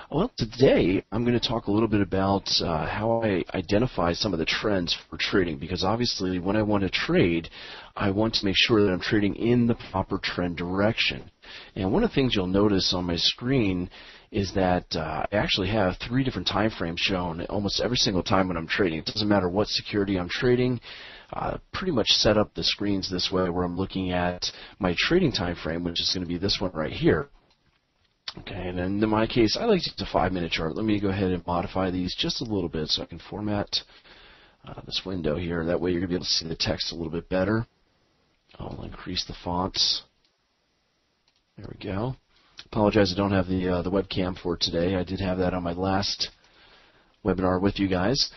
Well, today I'm going to talk a little bit about how I identify some of the trends for trading, because obviously when I want to trade, I want to make sure that I'm trading in the proper trend direction. And one of the things you'll notice on my screen is that I actually have 3 different time frames shown almost every single time when I'm trading. It doesn't matter what security I'm trading. Pretty much set up the screens this way where I'm looking at my trading time frame, which is going to be this one right here. Okay, and in my case, I like to use a 5-minute chart. Let me go ahead and modify these just a little bit so I can format this window here. That way you're going to be able to see the text a little bit better. I'll increase the fonts. There we go. Apologize I don't have the webcam for today. I did have that on my last webinar with you guys.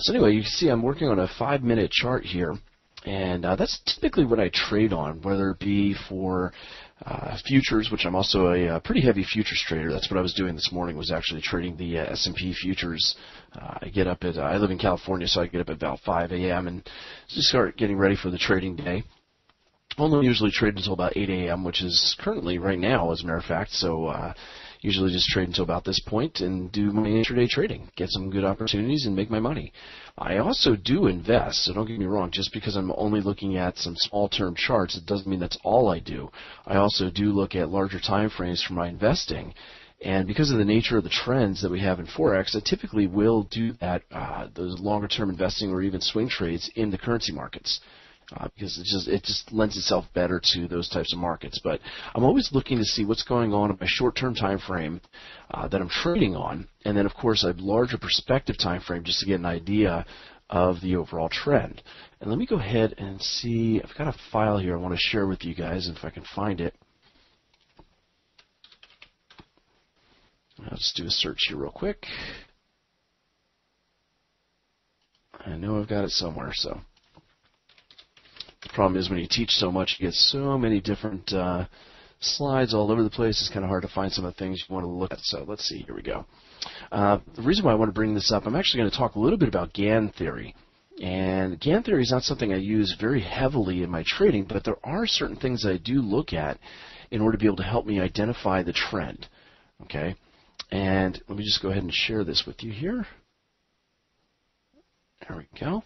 So anyway, you can see I'm working on a 5-minute chart here. And that's typically what I trade on, whether it be for futures, which I'm also a pretty heavy futures trader. That's what I was doing this morning, was actually trading the S&P futures. I live in California, so I get up at about 5 a.m. and just start getting ready for the trading day. Only usually trade until about 8 a.m., which is currently right now, as a matter of fact. So usually just trade until about this point and do my intraday trading, get some good opportunities and make my money. I also do invest, so don't get me wrong. Just because I'm only looking at some small-term charts, it doesn't mean that's all I do. I also do look at larger time frames for my investing. And because of the nature of the trends that we have in Forex, I typically will do that, those longer-term investing or even swing trades in the currency markets. Because it just lends itself better to those types of markets. But I'm always looking to see what's going on in my short-term time frame that I'm trading on, and then of course a larger perspective time frame just to get an idea of the overall trend. And let me go ahead and see. I've got a file here I want to share with you guys, if I can find it. I'll just do a search here real quick. I know I've got it somewhere, so. The problem is when you teach so much, you get so many different slides all over the place. It's kind of hard to find some of the things you want to look at. So let's see. Here we go. The reason why I want to bring this up, I'm actually going to talk a little bit about Gann theory. And Gann theory is not something I use very heavily in my trading, but there are certain things I do look at in order to be able to help me identify the trend. Okay? And let me just go ahead and share this with you here. There we go.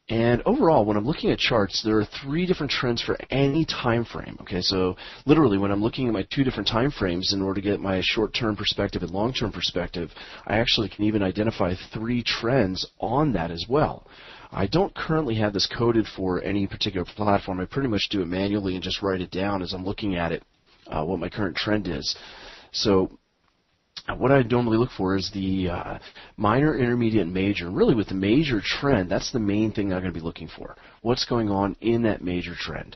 And overall, when I'm looking at charts, there are 3 different trends for any time frame. Okay, so literally when I'm looking at my 2 different time frames in order to get my short-term perspective and long-term perspective, I actually can even identify 3 trends on that as well. I don't currently have this coded for any particular platform. I pretty much do it manually and just write it down as I'm looking at it, what my current trend is. So what I normally look for is the minor, intermediate, and major. And really with the major trend, that's the main thing I'm going to be looking for. What's going on in that major trend?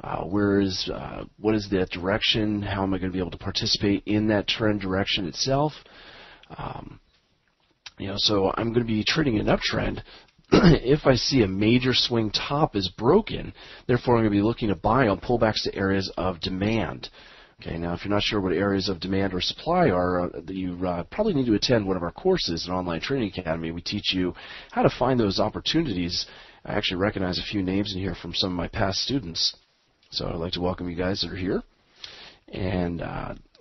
What is that direction? How am I going to be able to participate in that trend direction itself? So I'm going to be trading an uptrend. If I see a major swing top is broken, therefore I'm going to be looking to buy on pullbacks to areas of demand. Okay, now if you're not sure what areas of demand or supply are, you probably need to attend one of our courses in Online Trading Academy. We teach you how to find those opportunities. I actually recognize a few names in here from some of my past students. So I'd like to welcome you guys that are here. And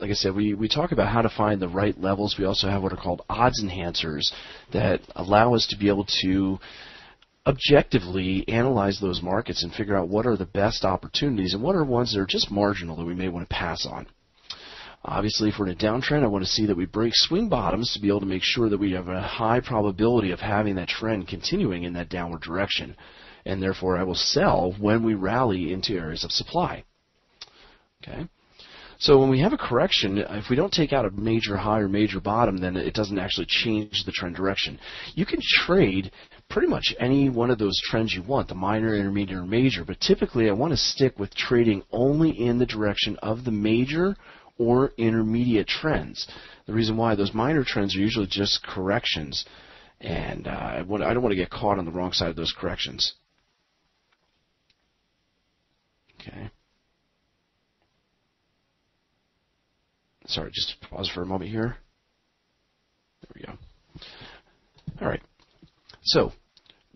like I said, we talk about how to find the right levels. We also have what are called odds enhancers that allow us to be able to objectively analyze those markets and figure out what are the best opportunities and what are ones that are just marginal that we may want to pass on. Obviously, if we're in a downtrend, I want to see that we break swing bottoms to be able to make sure that we have a high probability of having that trend continuing in that downward direction. And therefore, I will sell when we rally into areas of supply. Okay. So when we have a correction, if we don't take out a major high or major bottom, then it doesn't actually change the trend direction. You can trade pretty much any one of those trends you want, the minor, intermediate, or major, but typically I want to stick with trading only in the direction of the major or intermediate trends. The reason why, those minor trends are usually just corrections, and I don't want to get caught on the wrong side of those corrections. Okay. Sorry, just pause for a moment here. There we go. All right. So,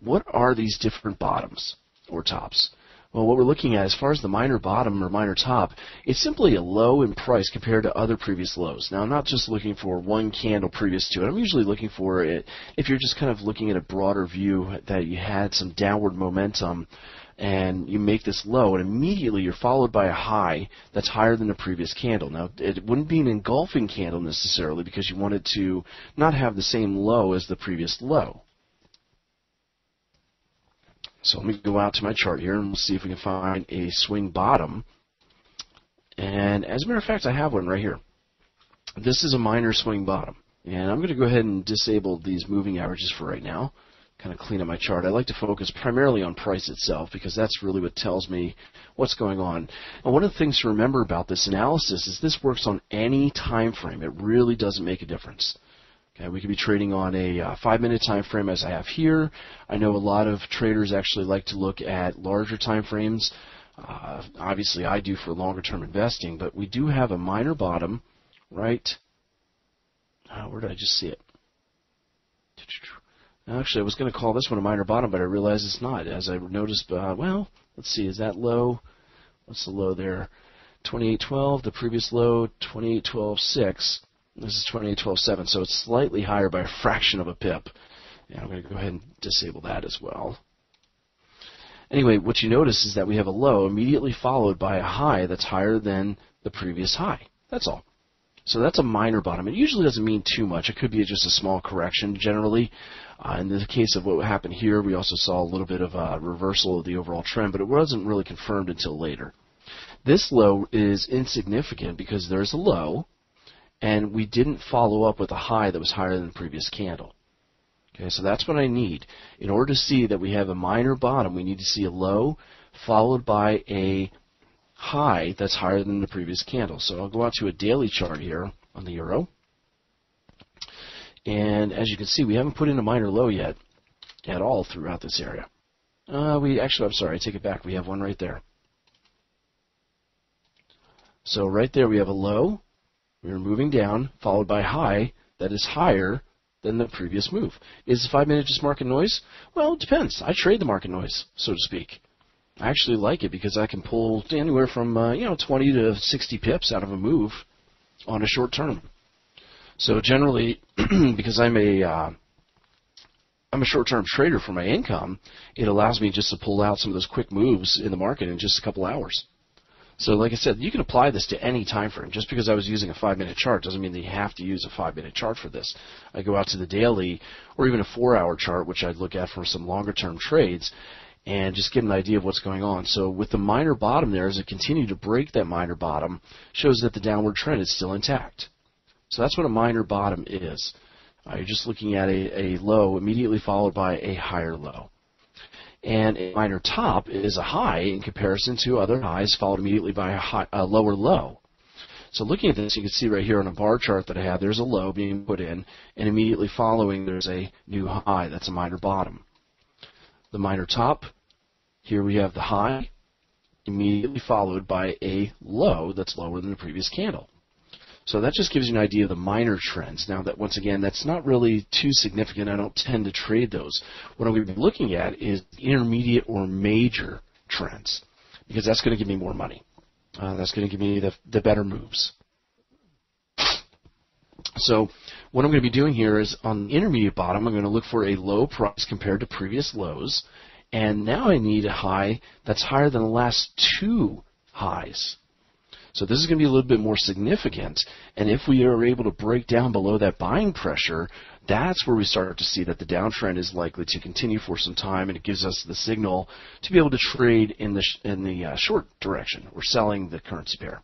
what are these different bottoms or tops? Well, what we're looking at as far as the minor bottom or minor top, it's simply a low in price compared to other previous lows. Now, I'm not just looking for one candle previous to it. I'm usually looking for it if you're just kind of looking at a broader view that you had some downward momentum and you make this low and immediately you're followed by a high that's higher than the previous candle. Now, it wouldn't be an engulfing candle necessarily because you want it to not have the same low as the previous low. So let me go out to my chart here and we'll see if we can find a swing bottom. And as a matter of fact, I have one right here. This is a minor swing bottom. And I'm going to go ahead and disable these moving averages for right now. Kind of clean up my chart. I like to focus primarily on price itself because that's really what tells me what's going on. And one of the things to remember about this analysis is this works on any time frame. It really doesn't make a difference. Okay, we could be trading on a 5-minute time frame as I have here. I know a lot of traders actually like to look at larger time frames. Obviously, I do for longer term investing, but we do have a minor bottom, right? Where did I just see it? Actually, I was going to call this one a minor bottom, but I realize it's not. As I noticed, well, let's see, is that low? What's the low there? 28.12. The previous low, 28.12.6. This is 28.12.7, so it's slightly higher by a fraction of a pip. And I'm going to go ahead and disable that as well. Anyway, what you notice is that we have a low immediately followed by a high that's higher than the previous high. That's all. So that's a minor bottom. It usually doesn't mean too much. It could be just a small correction generally. In the case of what happened here, we also saw a little bit of a reversal of the overall trend, but it wasn't really confirmed until later. This low is insignificant because there's a low, and we didn't follow up with a high that was higher than the previous candle. Okay, so that's what I need. In order to see that we have a minor bottom, we need to see a low followed by a high that's higher than the previous candle. So I'll go out to a daily chart here on the euro. And as you can see, we haven't put in a minor low yet at all throughout this area. I'm sorry, I take it back. We have one right there. So right there we have a low. We're moving down, followed by a high that is higher than the previous move. Is the 5-minute just market noise? Well, it depends. I trade the market noise, so to speak. I actually like it because I can pull anywhere from 20 to 60 pips out of a move on a short term. So generally, because I'm a short-term trader for my income, it allows me just to pull out some of those quick moves in the market in just a couple hours. So like I said, you can apply this to any time frame. Just because I was using a 5-minute chart doesn't mean that you have to use a 5-minute chart for this. I go out to the daily or even a 4-hour chart, which I'd look at for some longer-term trades, and just get an idea of what's going on. So with the minor bottom there, as it continued to break that minor bottom, shows that the downward trend is still intact. So that's what a minor bottom is. You're just looking at a low immediately followed by a higher low. And a minor top is a high in comparison to other highs followed immediately by a lower low. So looking at this, you can see right here on a bar chart that I have, there's a low being put in, and immediately following there's a new high. That's a minor bottom. The minor top, here we have the high, immediately followed by a low that's lower than the previous candle. So that just gives you an idea of the minor trends. Now, that once again, that's not really too significant. I don't tend to trade those. What I'm going to be looking at is intermediate or major trends, because that's going to give me more money. That's going to give me the better moves. So what I'm going to be doing here is on the intermediate bottom, I'm going to look for a low price compared to previous lows. And now I need a high that's higher than the last two highs. So this is going to be a little bit more significant, and if we are able to break down below that buying pressure, that's where we start to see that the downtrend is likely to continue for some time, and it gives us the signal to be able to trade in the short direction. We're selling the currency pair.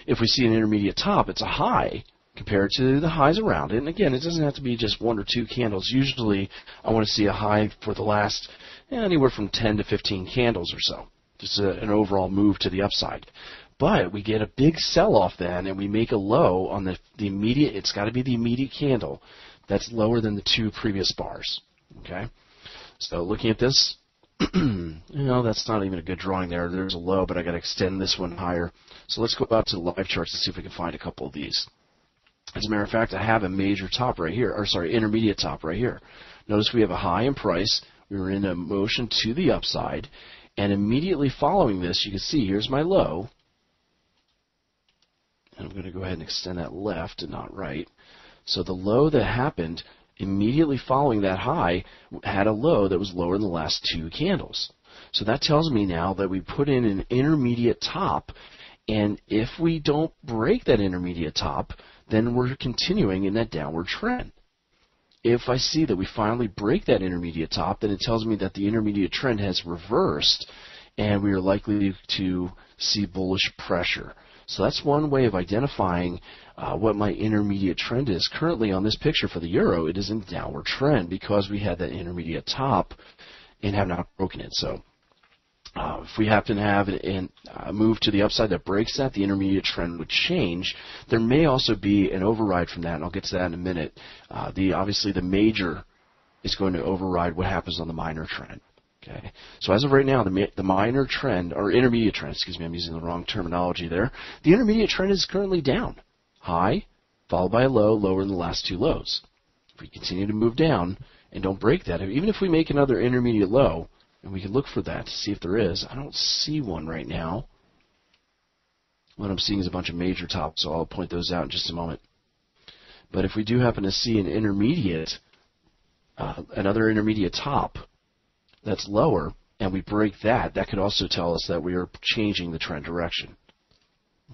If we see an intermediate top, it's a high compared to the highs around it, and again, it doesn't have to be just one or two candles. Usually, I want to see a high for the last anywhere from 10 to 15 candles or so, just an overall move to the upside. But we get a big sell-off then, and we make a low on the immediate. It's got to be the immediate candle that's lower than the two previous bars. Okay, so looking at this, that's not even a good drawing there. There's a low, but I got to extend this one higher. So let's go out to the live charts and see if we can find a couple of these. As a matter of fact, I have a major top right here, intermediate top right here. Notice we have a high in price. We were in a motion to the upside. And immediately following this, you can see here's my low. And I'm going to go ahead and extend that left and not right. So the low that happened immediately following that high had a low that was lower than the last two candles. So that tells me now that we put in an intermediate top, and if we don't break that intermediate top, then we're continuing in that downward trend. If I see that we finally break that intermediate top, then it tells me that the intermediate trend has reversed, and we are likely to see bullish pressure. So that's one way of identifying what my intermediate trend is. Currently on this picture for the euro, it is in downward trend because we had that intermediate top and have not broken it. So if we happen to have a move to the upside that breaks that, the intermediate trend would change. There may also be an override from that, and I'll get to that in a minute. Obviously, the major is going to override what happens on the minor trend. Okay. So as of right now, the minor trend, or intermediate trend, excuse me, I'm using the wrong terminology there. The intermediate trend is currently down. High, followed by a low, lower than the last two lows. If we continue to move down and don't break that, even if we make another intermediate low, and we can look for that to see if there is. I don't see one right now. What I'm seeing is a bunch of major tops, so I'll point those out in just a moment. But if we do happen to see an intermediate, another intermediate top that's lower, and we break that, that could also tell us that we are changing the trend direction.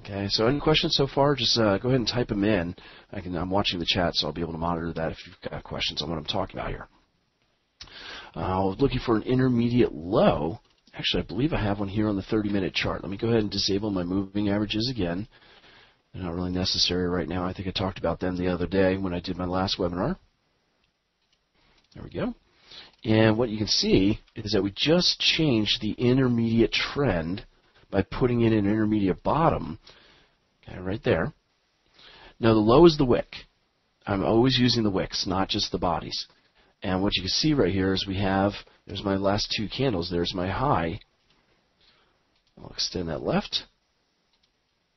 Okay, so any questions so far? Just go ahead and type them in. I'm watching the chat, so I'll be able to monitor that if you've got questions on what I'm talking about here. I was looking for an intermediate low. Actually, I believe I have one here on the 30-minute chart. Let me go ahead and disable my moving averages again. They're not really necessary right now. I think I talked about them the other day when I did my last webinar. There we go. And what you can see is that we just changed the intermediate trend by putting in an intermediate bottom, okay, right there. Now the low is the wick. I'm always using the wicks, not just the bodies. And what you can see right here is there's my last two candles. There's my high. I'll extend that left.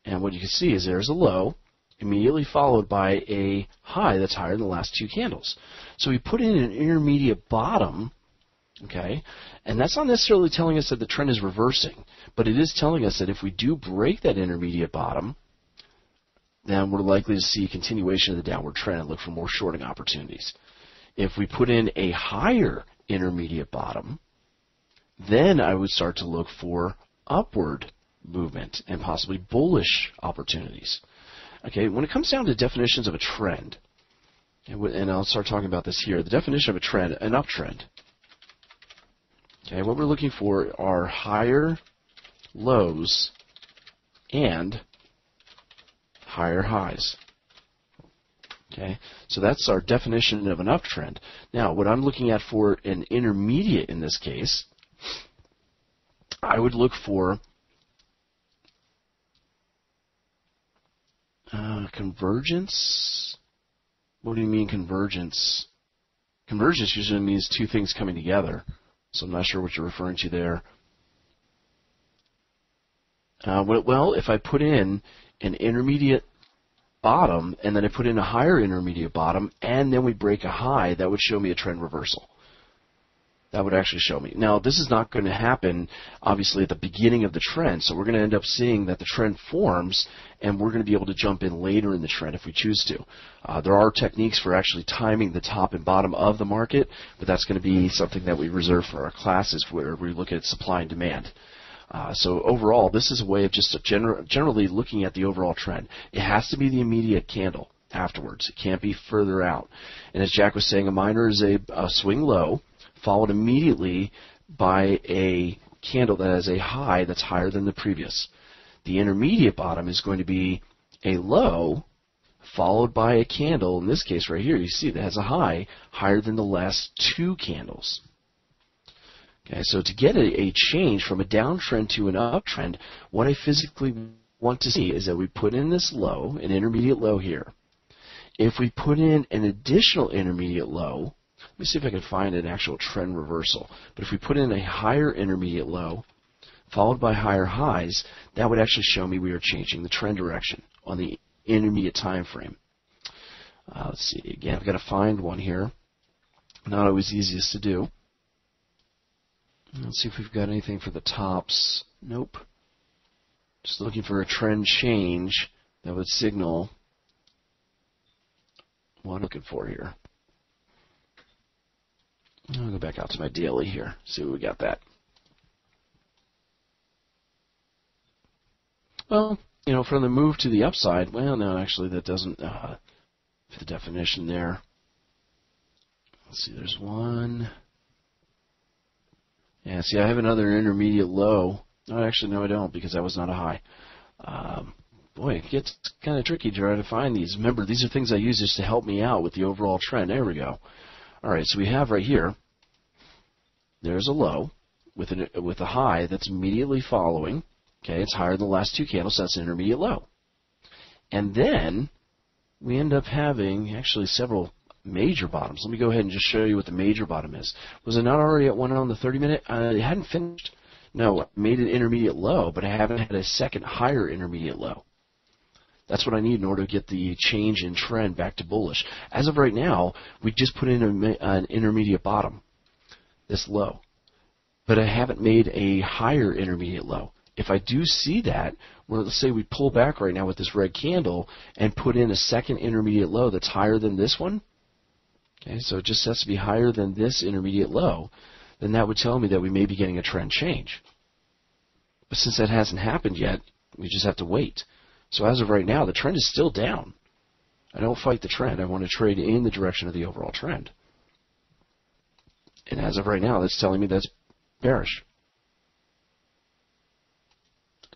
And what you can see is there's a low, immediately followed by a high that's higher than the last two candles. So we put in an intermediate bottom, okay, and that's not necessarily telling us that the trend is reversing, but it is telling us that if we do break that intermediate bottom, then we're likely to see a continuation of the downward trend and look for more shorting opportunities. If we put in a higher intermediate bottom, then I would start to look for upward movement and possibly bullish opportunities. Okay, when it comes down to definitions of a trend, and I'll start talking about this here, the definition of a trend, an uptrend. Okay, what we're looking for are higher lows and higher highs. Okay, so that's our definition of an uptrend. Now, what I'm looking at for an intermediate in this case, I would look for convergence. What do you mean convergence? Convergence usually means two things coming together, so I'm not sure what you're referring to there. Well, if I put in an intermediate bottom and then I put in a higher intermediate bottom and then we break a high, that would show me a trend reversal. That would actually show me. Now, this is not going to happen, obviously, at the beginning of the trend, so we're going to end up seeing that the trend forms, and we're going to be able to jump in later in the trend if we choose to. There are techniques for actually timing the top and bottom of the market, but that's going to be something that we reserve for our classes where we look at supply and demand. So overall, this is a way of just generally looking at the overall trend. It has to be the immediate candle afterwards. It can't be further out. And as Jack was saying, a minor is a swing low, followed immediately by a candle that has a high that's higher than the previous. The intermediate bottom is going to be a low followed by a candle, in this case right here, you see that has a high higher than the last two candles. Okay, so to get a change from a downtrend to an uptrend, what I physically want to see is that we put in this low, an intermediate low here. If we put in an additional intermediate low, let me see if I can find an actual trend reversal. But if we put in a higher intermediate low, followed by higher highs, that would actually show me we are changing the trend direction on the intermediate time frame. Let's see, again, I've got to find one here. Not always easiest to do. Let's see if we've got anything for the tops. Nope. Just looking for a trend change that would signal what I'm looking for here. I'll go back out to my daily here, see what we got that. Well, you know, from the move to the upside, well, no, actually that doesn't fit the definition there. Let's see, there's one. Yeah, see, I have another intermediate low. No, actually, no, I don't, because that was not a high. Boy, it gets kind of tricky to try to find these. Remember, these are things I use just to help me out with the overall trend. There we go. All right, so we have right here, there's a low with a high that's immediately following. Okay, it's higher than the last two candles, so that's an intermediate low. And then we end up having actually several major bottoms. Let me go ahead and just show you what the major bottom is. Was it not already at one on the 30-minute? It hadn't finished. No, I made an intermediate low, but I haven't had a second higher intermediate low. That's what I need in order to get the change in trend back to bullish. As of right now, we just put in an intermediate bottom, this low. But I haven't made a higher intermediate low. If I do see that, well, let's say we pull back right now with this red candle and put in a second intermediate low that's higher than this one, okay, so it just has to be higher than this intermediate low, then that would tell me that we may be getting a trend change. But since that hasn't happened yet, we just have to wait. So as of right now, the trend is still down. I don't fight the trend. I want to trade in the direction of the overall trend. And as of right now, that's telling me that's bearish.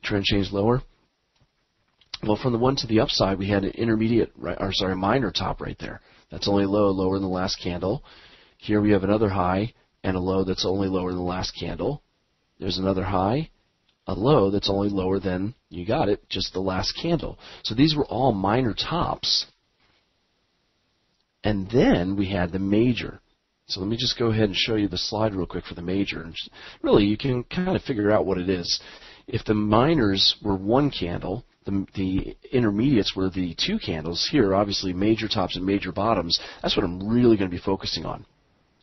Trend change lower. Well, from the one to the upside, we had an intermediate, minor top right there. That's only lower than the last candle. Here we have another high and a low that's only lower than the last candle. There's another high, a low that's only lower than, you got it, just the last candle. So these were all minor tops. And then we had the major. So let me just go ahead and show you the slide real quick for the major. And really, you can kind of figure out what it is. If the minors were one candle, the intermediates were the two candles. Here, obviously, major tops and major bottoms. That's what I'm really going to be focusing on.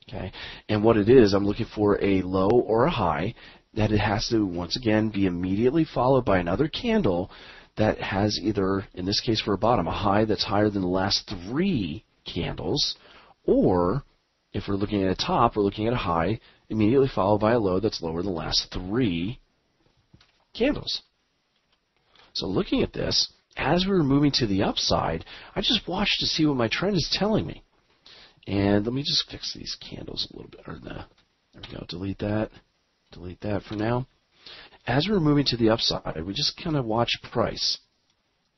Okay, and what it is, I'm looking for a low or a high that it has to, once again, be immediately followed by another candle that has either, in this case for a bottom, a high that's higher than the last three candles, or if we're looking at a top, we're looking at a high immediately followed by a low that's lower than the last three candles. So looking at this, as we were moving to the upside, I just watched to see what my trend is telling me. And let me just fix these candles a little bit. There we go. Delete that. Delete that for now. As we're moving to the upside, we just kind of watch price.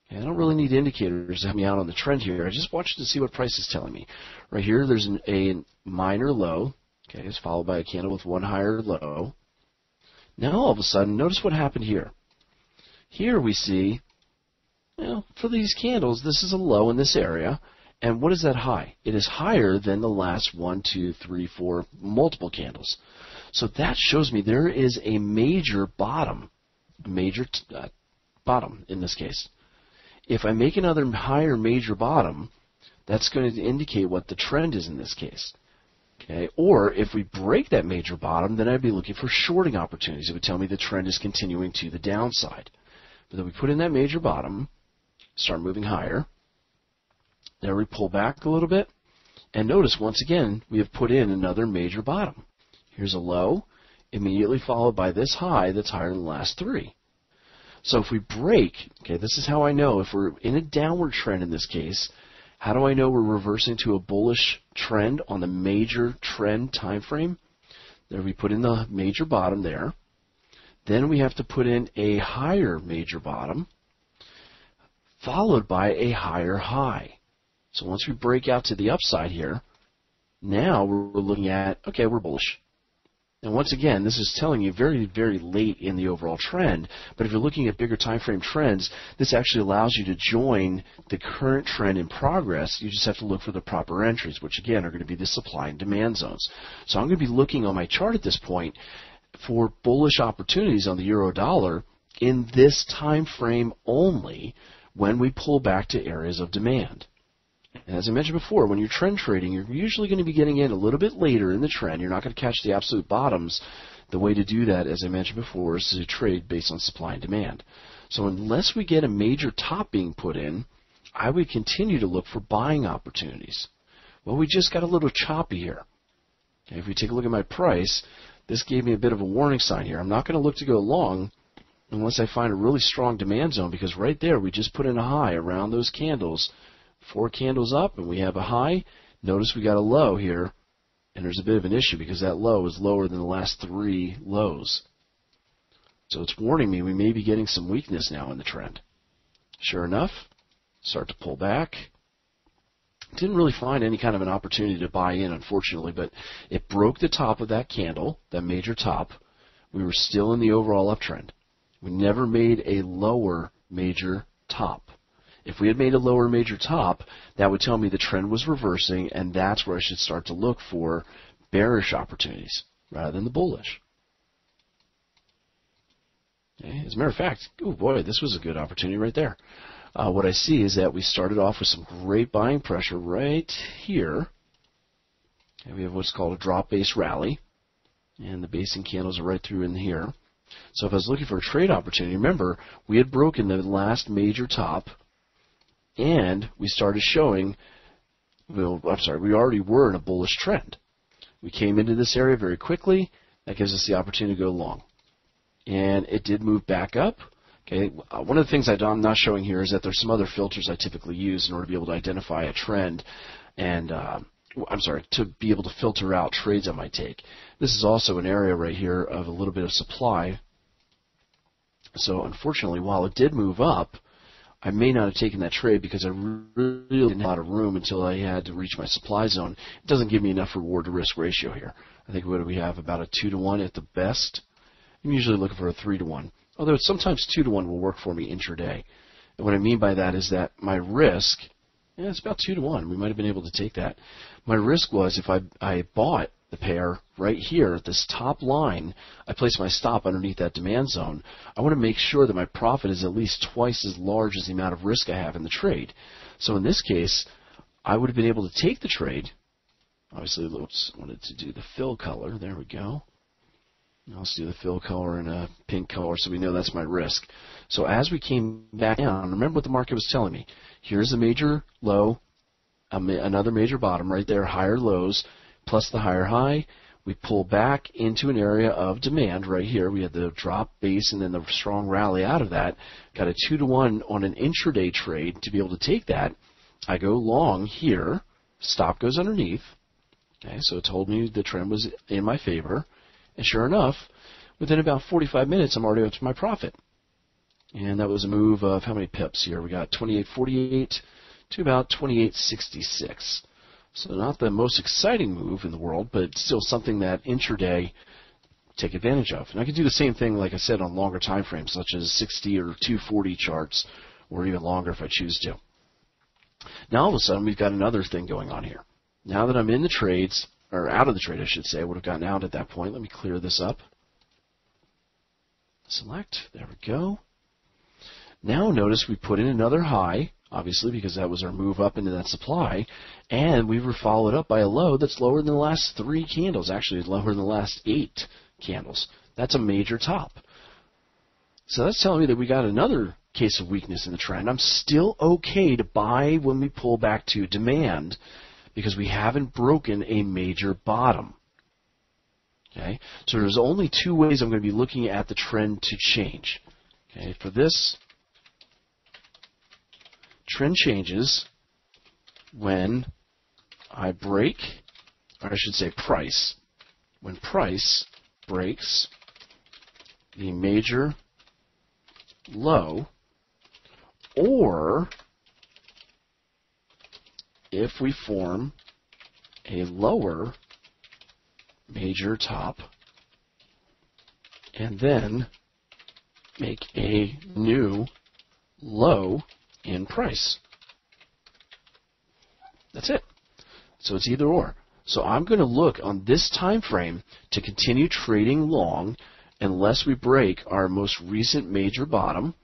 And I don't really need indicators to help me out on the trend here. I just watch to see what price is telling me. Right here, there's a minor low. Okay, it's followed by a candle with one higher low. Now all of a sudden, notice what happened here. Here we see, for these candles, this is a low in this area. And what is that high? It is higher than the last 1, 2, 3, 4 multiple candles. So that shows me there is a major bottom, bottom in this case. If I make another higher major bottom, that's going to indicate what the trend is in this case. Okay? Or if we break that major bottom, then I'd be looking for shorting opportunities. It would tell me the trend is continuing to the downside. But then we put in that major bottom, start moving higher. There we pull back a little bit. And notice, once again, we have put in another major bottom. Here's a low, immediately followed by this high that's higher than the last three. So if we break, okay, this is how I know if we're in a downward trend in this case. How do I know we're reversing to a bullish trend on the major trend time frame? There we put in the major bottom there. Then we have to put in a higher major bottom, followed by a higher high. So once we break out to the upside here, now we're looking at, okay, we're bullish. And once again, this is telling you very, very late in the overall trend. But if you're looking at bigger time frame trends, this actually allows you to join the current trend in progress. You just have to look for the proper entries, which again are going to be the supply and demand zones. So I'm going to be looking on my chart at this point for bullish opportunities on the euro dollar in this time frame only when we pull back to areas of demand. And as I mentioned before, when you're trend trading, you're usually going to be getting in a little bit later in the trend. You're not going to catch the absolute bottoms the way to do that, as I mentioned before, is to trade based on supply and demand. So unless we get a major top being put in, I would continue to look for buying opportunities. Well, we just got a little choppy here. Okay, if we take a look at my price, this gave me a bit of a warning sign here. I'm not going to look to go long unless I find a really strong demand zone, because right there we just put in a high around those candles. 4 candles up and we have a high. Notice we got a low here, and there's a bit of an issue because that low is lower than the last 3 lows. So it's warning me we may be getting some weakness now in the trend. Sure enough, start to pull back. Didn't really find any kind of an opportunity to buy in, unfortunately, but it broke the top of that candle, that major top. We were still in the overall uptrend. We never made a lower major top. If we had made a lower major top, that would tell me the trend was reversing, and that's where I should start to look for bearish opportunities rather than the bullish. Okay. As a matter of fact, oh boy, this was a good opportunity right there. What I see is that we started off with some great buying pressure right here. And we have what's called a drop-based rally, and the basing candles are right through in here. So if I was looking for a trade opportunity, remember, we had broken the last major top, and we started showing, well, I'm sorry, we already were in a bullish trend. We came into this area very quickly. That gives us the opportunity to go long. And it did move back up. Okay, one of the things I'm not showing here is that there's some other filters I typically use in order to be able to identify a trend and, to be able to filter out trades I might take. This is also an area right here of a little bit of supply. So unfortunately, while it did move up, I may not have taken that trade because I really didn't have a lot of room until I had to reach my supply zone. It doesn't give me enough reward to risk ratio here. I think what do we have, about a 2-to-1 at the best. I'm usually looking for a 3-to-1. Although sometimes 2-to-1 will work for me intraday. And what I mean by that is that my risk, it's about 2-to-1. We might have been able to take that. My risk was if I bought the pair right here at this top line, I place my stop underneath that demand zone. I want to make sure that my profit is at least twice as large as the amount of risk I have in the trade. So in this case, I would have been able to take the trade. Obviously, let's wanted to do the fill color. There we go. Let's do the fill color in a pink color so we know that's my risk. So as we came back down, remember what the market was telling me. Here's a major low, another major bottom right there, higher lows, plus the higher high. We pull back into an area of demand right here. We had the drop base and then the strong rally out of that. Got a 2-to-1 on an intraday trade to be able to take that. I go long here. Stop goes underneath. Okay, so it told me the trend was in my favor. And sure enough, within about 45 minutes, I'm already up to my profit. And that was a move of how many pips here? We got 28.48 to about 28.66. So not the most exciting move in the world, but still something that intraday take advantage of. And I can do the same thing, like I said, on longer time frames, such as 60 or 240 charts, or even longer if I choose to. Now all of a sudden, we've got another thing going on here. Now that I'm in the trades, or out of the trade, I should say. I would have gotten out at that point. Let me clear this up. Select. There we go. Now notice we put in another high, obviously, because that was our move up into that supply, and we were followed up by a low that's lower than the last 3 candles. Actually, it's lower than the last 8 candles. That's a major top. So that's telling me that we got another case of weakness in the trend. I'm still okay to buy when we pull back to demand, because we haven't broken a major bottom. Okay, so there's only 2 ways I'm going to be looking at the trend to change. Okay, for this, trend changes when I break, or I should say price, when price breaks the major low, or if we form a lower major top and then make a new low in price. That's it. So it's either or. So I'm going to look on this time frame to continue trading long unless we break our most recent major bottom,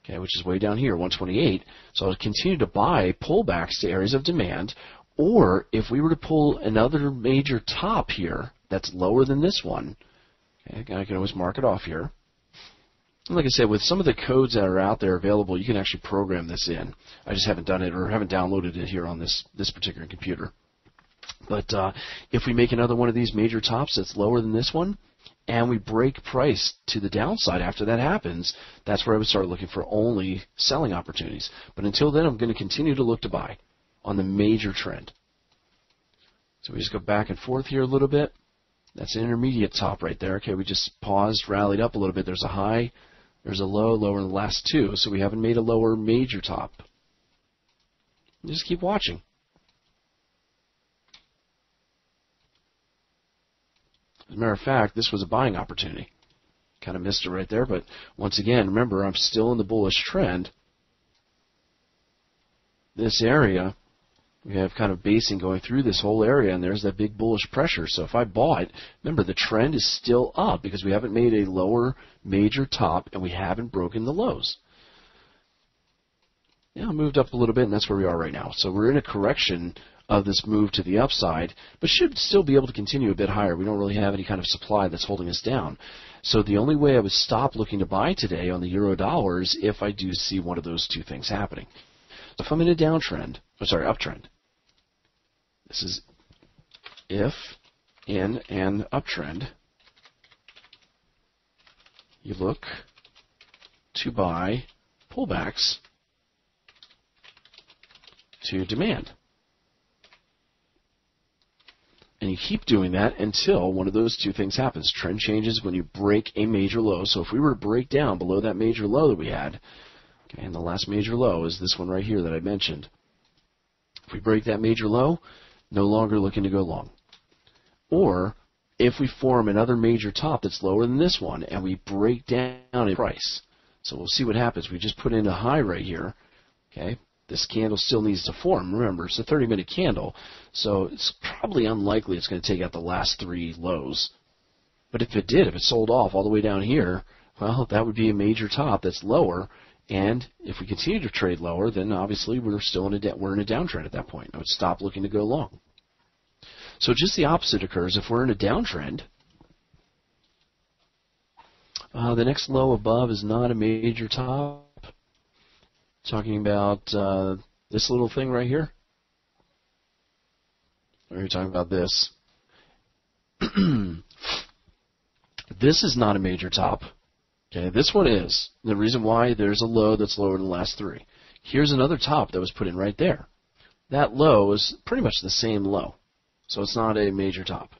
okay, which is way down here, 128. So I'll continue to buy pullbacks to areas of demand, or if we were to pull another major top here that's lower than this one, Okay, I can always mark it off here. And like I said, with some of the codes that are out there available, you can actually program this in. I just haven't done it or haven't downloaded it here on this particular computer. But if we make another one of these major tops that's lower than this one, and we break price to the downside after that happens, that's where I would start looking for only selling opportunities. But until then, I'm going to continue to look to buy on the major trend. So we just go back and forth here a little bit. That's an intermediate top right there. Okay, we just paused, rallied up a little bit. There's a high, there's a low, lower than the last two. So we haven't made a lower major top. Just keep watching. As a matter of fact, this was a buying opportunity. Kind of missed it right there, but once again, remember, I'm still in the bullish trend. This area, we have kind of basing going through this whole area, and there's that big bullish pressure. So if I bought, remember, the trend is still up because we haven't made a lower major top, and we haven't broken the lows. Yeah, moved up a little bit, and that's where we are right now. So we're in a correction of this move to the upside, but should still be able to continue a bit higher. We don't really have any kind of supply that's holding us down. So the only way I would stop looking to buy today on the euro dollar is if I do see one of those two things happening. So if I'm in a downtrend, uptrend. This is if in an uptrend, you look to buy pullbacks to demand. And you keep doing that until one of those two things happens. Trend changes when you break a major low. So if we were to break down below that major low that we had, okay, and the last major low is this one right here that I mentioned. If we break that major low, no longer looking to go long. Or if we form another major top that's lower than this one and we break down in price. So we'll see what happens. We just put in a high right here, okay? This candle still needs to form. Remember, it's a 30-minute candle, so it's probably unlikely it's going to take out the last three lows. But if it did, if it sold off all the way down here, well, that would be a major top that's lower. And if we continue to trade lower, then obviously we're still in a downtrend at that point. I would stop looking to go long. So just the opposite occurs if we're in a downtrend. The next low above is not a major top. Talking about this little thing right here. Or are you talking about this? This is not a major top. Okay, this one is. The reason why, there's a low that's lower than the last three. Here's another top that was put in right there. That low is pretty much the same low. So it's not a major top,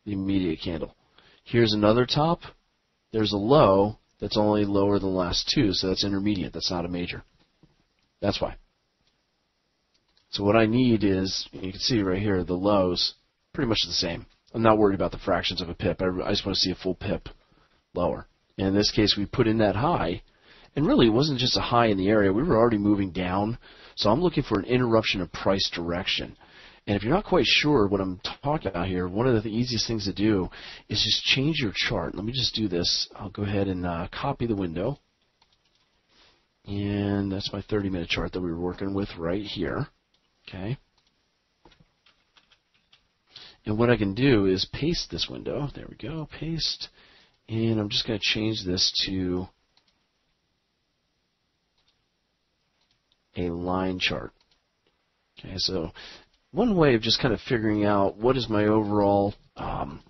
the immediate candle. Here's another top. There's a low that's only lower than the last two, so that's intermediate. That's not a major. That's why. So what I need is, you can see right here, the lows, pretty much the same. I'm not worried about the fractions of a pip. I just want to see a full pip lower. And in this case, we put in that high, and really it wasn't just a high in the area. We were already moving down, so I'm looking for an interruption of price direction. And if you're not quite sure what I'm talking about here, one of the easiest things to do is just change your chart. Let me just do this. I'll go ahead and copy the window. And that's my 30-minute chart that we were working with right here. Okay. And what I can do is paste this window. There we go, paste. And I'm just going to change this to a line chart. Okay, so one way of just kind of figuring out what is my overall, am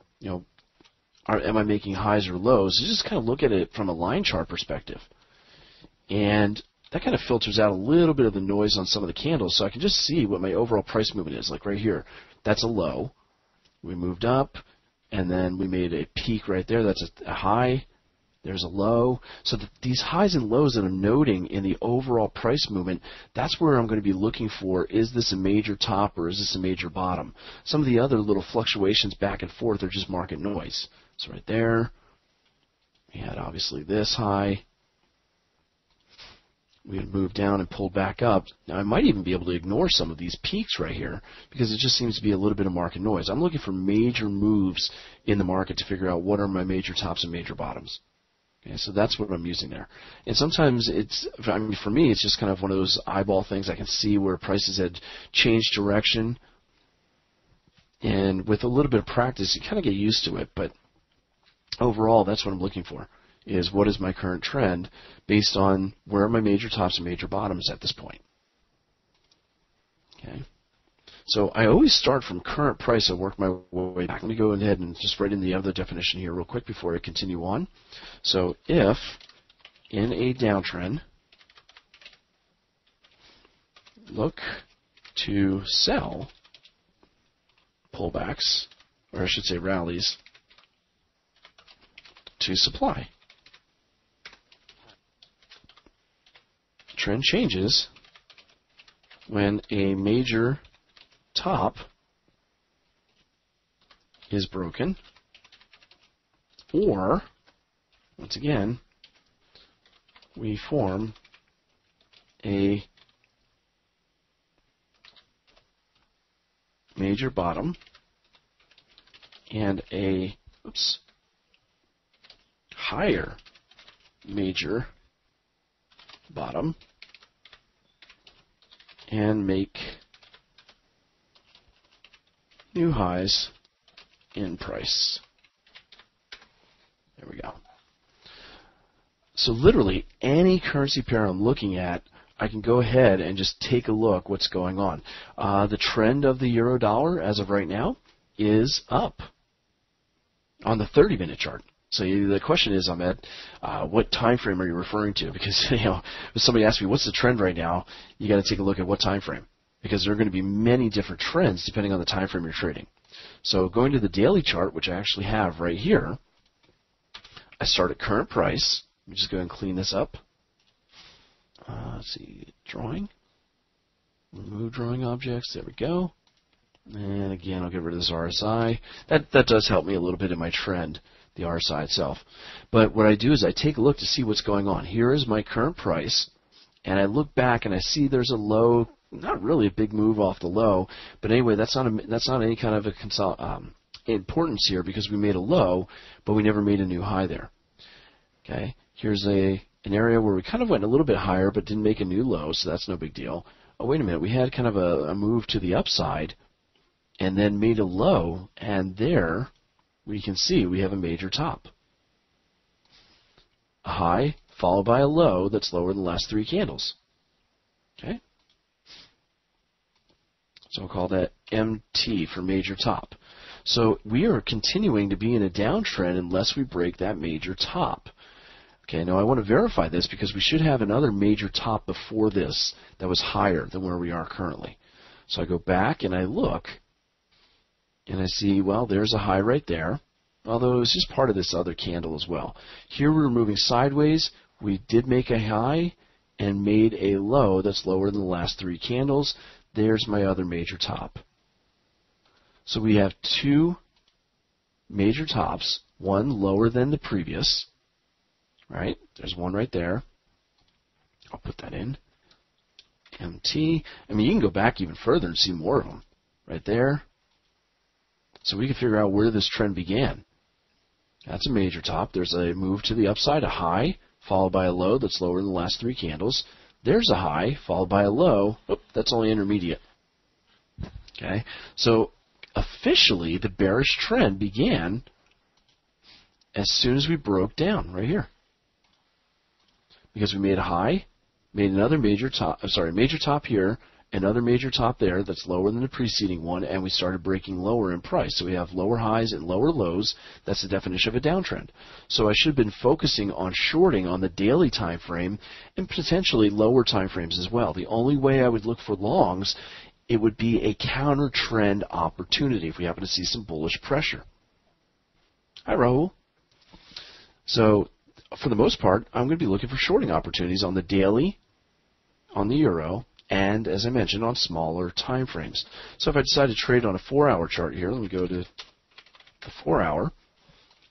I making highs or lows, is just kind of look at it from a line chart perspective. And that kind of filters out a little bit of the noise on some of the candles, so I can just see what my overall price movement is. Like right here, that's a low. We moved up, and then we made a peak right there. That's a high. There's a low. So these highs and lows that I'm noting in the overall price movement, that's where I'm going to be looking for, is this a major top or is this a major bottom? Some of the other little fluctuations back and forth are just market noise. So right there, we had obviously this high. We had moved down and pulled back up. Now, I might even be able to ignore some of these peaks right here because it just seems to be a little bit of market noise. I'm looking for major moves in the market to figure out what are my major tops and major bottoms. Okay, so that's what I'm using there. And sometimes for me, it's just kind of one of those eyeball things. I can see where prices had changed direction. And with a little bit of practice, you kind of get used to it. But overall, that's what I'm looking for, is what is my current trend based on where are my major tops and major bottoms at this point. Okay. So I always start from current price and work my way back. Let me go ahead and just write in the other definition here real quick before I continue on. So if in a downtrend, look to sell pullbacks, or I should say rallies, to supply. Trend changes when a major top is broken, or, once again, we form a major bottom and a higher major bottom and make new highs in price. There we go. So literally any currency pair I'm looking at, I can go ahead and just take a look what's going on. The trend of the euro dollar as of right now is up on the 30-minute chart. So the question is, Ahmed, what time frame are you referring to? Because if somebody asks me what's the trend right now, you got to take a look at what time frame, because there are going to be many different trends depending on the time frame you're trading. So going to the daily chart, which I actually have right here, I start at current price. Let me just go ahead and clean this up. Let's see, drawing, remove drawing objects. There we go. And again, I'll get rid of this RSI. That does help me a little bit in my trend, the RSI itself. But what I do is I take a look to see what's going on. Here is my current price, and I look back and I see there's a low, not really a big move off the low, but anyway, that's not any kind of a importance here, because we made a low, but we never made a new high there. Okay, here's an area where we kind of went a little bit higher, but didn't make a new low, so that's no big deal. Oh, wait a minute, we had kind of a move to the upside, and then made a low, and there we can see we have a major top. A high followed by a low that's lower than the last three candles. Okay? So I'll call that MT for major top. So we are continuing to be in a downtrend unless we break that major top. Okay, now I want to verify this because we should have another major top before this that was higher than where we are currently. So I go back and I look, and I see, well, there's a high right there, although it's just part of this other candle as well. Here we're moving sideways. We did make a high and made a low that's lower than the last three candles. There's my other major top. So we have two major tops, one lower than the previous. Right? There's one right there. I'll put that in. MT. I mean, you can go back even further and see more of them. Right there. So we can figure out where this trend began. That's a major top. There's a move to the upside, a high, followed by a low that's lower than the last three candles. There's a high, followed by a low. Oh, that's only intermediate. Okay? So officially, the bearish trend began as soon as we broke down right here. Because we made a high, made another major top, major top here, another major top there that's lower than the preceding one, and we started breaking lower in price. So we have lower highs and lower lows. That's the definition of a downtrend. So I should have been focusing on shorting on the daily time frame and potentially lower time frames as well. The only way I would look for longs, it would be a counter trend opportunity if we happen to see some bullish pressure. Hi, Rahul. So for the most part, I'm going to be looking for shorting opportunities on the daily, on the euro, and, as I mentioned, on smaller time frames. So if I decide to trade on a 4-hour chart here, let me go to the 4-hour,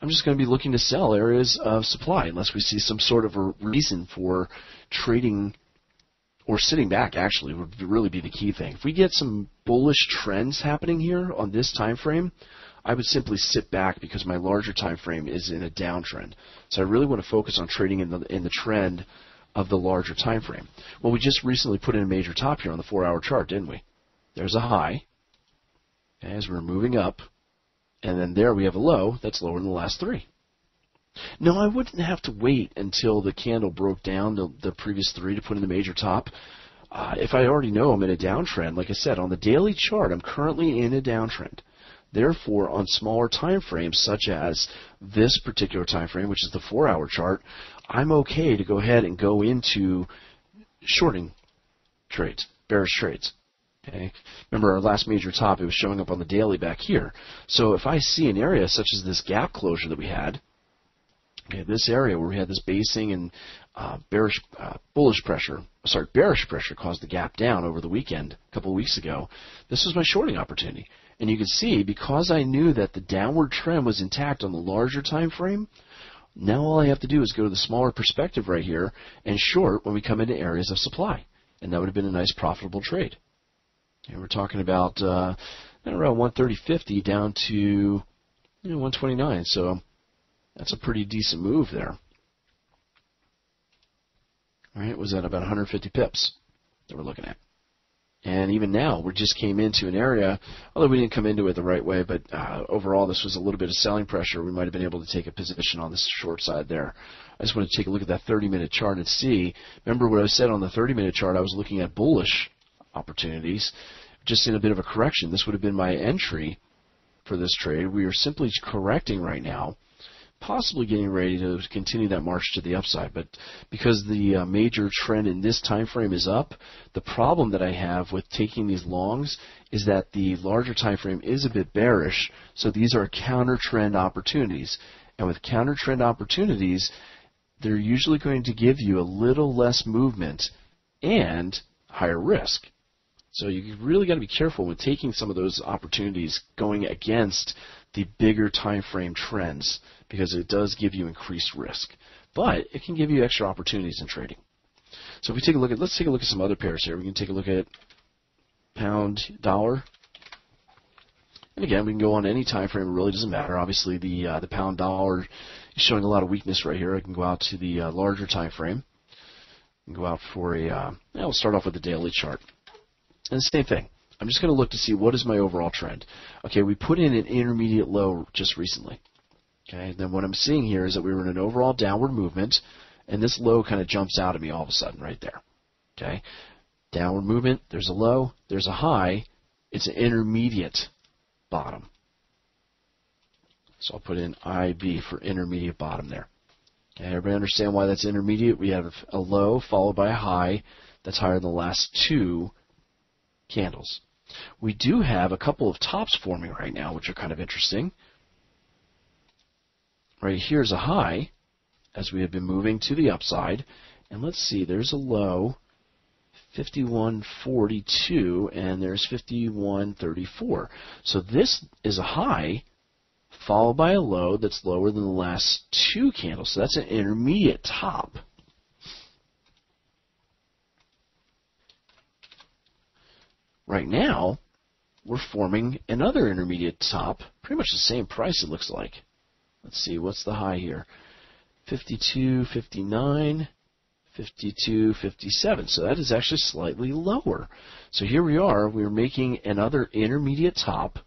I'm just going to be looking to sell areas of supply unless we see some sort of a reason for trading or sitting back, actually, would really be the key thing. If we get some bullish trends happening here on this time frame, I would simply sit back because my larger time frame is in a downtrend. So I really want to focus on trading in the trend of the larger time frame. Well, we just recently put in a major top here on the 4-hour chart, didn't we? There's a high as we're moving up, and then there we have a low that's lower than the last three. No, I wouldn't have to wait until the candle broke down the previous three to put in the major top. If I already know I'm in a downtrend, like I said, on the daily chart, I'm currently in a downtrend. Therefore, on smaller time frames, such as this particular time frame, which is the 4-hour chart, I'm okay to go ahead and go into shorting trades, bearish trades. Okay. Remember our last major top, it was showing up on the daily back here. So if I see an area such as this gap closure that we had, okay, this area where we had this basing and bearish pressure caused the gap down over the weekend a couple of weeks ago. This was my shorting opportunity. And you can see, because I knew that the downward trend was intact on the larger time frame, now all I have to do is go to the smaller perspective right here and short when we come into areas of supply. And that would have been a nice profitable trade. And we're talking about around 130.50 down to 129. So that's a pretty decent move there. All right, it was at about 150 pips that we're looking at. And even now, we just came into an area, although we didn't come into it the right way, but overall this was a little bit of selling pressure. We might have been able to take a position on this short side there. I just want to take a look at that 30-minute chart and see. Remember what I said on the 30-minute chart, I was looking at bullish opportunities, just in a bit of a correction. This would have been my entry for this trade. We are simply correcting right now, possibly getting ready to continue that march to the upside. But because the major trend in this time frame is up, the problem that I have with taking these longs is that the larger time frame is a bit bearish, so these are counter trend opportunities. And with counter trend opportunities, they're usually going to give you a little less movement and higher risk. So you really got to be careful when taking some of those opportunities going against the bigger time frame trends, because it does give you increased risk. But it can give you extra opportunities in trading. So if we take a look at, let's take a look at some other pairs here. We can take a look at pound dollar. And again, we can go on any time frame. It really doesn't matter. Obviously, the pound dollar is showing a lot of weakness right here. I can go out to the larger time frame and go out for a. We'll start off with the daily chart. And the same thing. I'm just going to look to see what is my overall trend. Okay, we put in an intermediate low just recently. Okay, then what I'm seeing here is that we were in an overall downward movement, and this low kind of jumps out at me all of a sudden right there. Okay, downward movement, there's a low, there's a high, it's an intermediate bottom. So I'll put in IB for intermediate bottom there. Okay, everybody understand why that's intermediate? We have a low followed by a high that's higher than the last two candles. We do have a couple of tops forming right now, which are kind of interesting. Right here's a high as we have been moving to the upside. And let's see, there's a low, 51.42, and there's 51.34. So this is a high followed by a low that's lower than the last two candles. So that's an intermediate top. Right now, we're forming another intermediate top, pretty much the same price it looks like. Let's see, what's the high here? 52.59, 52.57. So that is actually slightly lower. So here we are, we're making another intermediate top,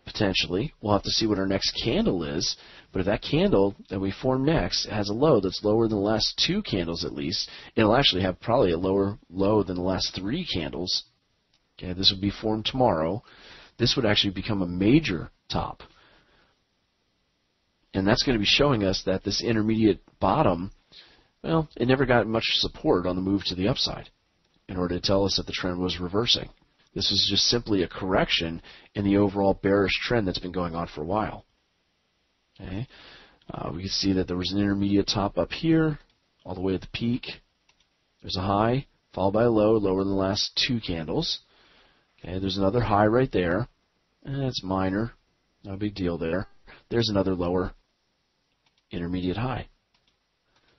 potentially. We'll have to see what our next candle is, but if that candle that we form next has a low that's lower than the last two candles at least, it'll actually have probably a lower low than the last three candles. Okay, this would be formed tomorrow. This would actually become a major top. And that's going to be showing us that this intermediate bottom, well, it never got much support on the move to the upside in order to tell us that the trend was reversing. This is just simply a correction in the overall bearish trend that's been going on for a while. Okay, we can see that there was an intermediate top up here, all the way at the peak. There's a high, followed by a low, lower than the last two candles. Okay, there's another high right there. It's minor, no big deal there. There's another lower intermediate high.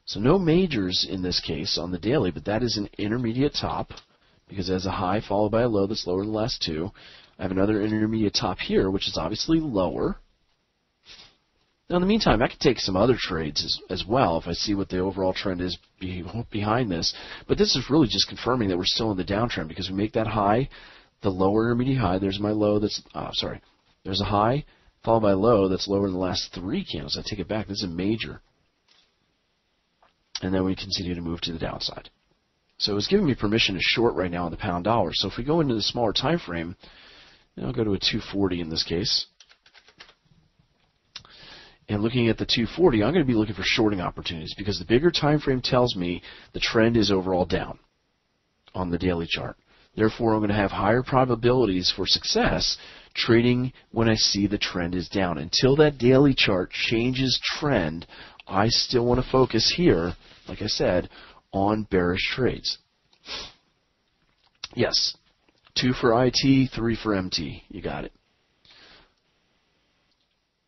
So no majors in this case on the daily, but that is an intermediate top because it has a high followed by a low that's lower than the last two. I have another intermediate top here, which is obviously lower. Now, in the meantime, I could take some other trades as well if I see what the overall trend is behind this. But this is really just confirming that we're still in the downtrend because we make that high, the lower intermediate high. There's my low that's, there's a high followed by a low that's lower than the last 3 candles. I take it back. This is a major. And then we continue to move to the downside. So it's giving me permission to short right now on the pound dollar. So if we go into the smaller time frame, I'll go to a 240 in this case. And looking at the 240, I'm going to be looking for shorting opportunities because the bigger time frame tells me the trend is overall down on the daily chart. Therefore, I'm going to have higher probabilities for success trading when I see the trend is down. Until that daily chart changes trend, I still want to focus here, like I said, on bearish trades. Yes, 2 for IT, 3 for MT. You got it.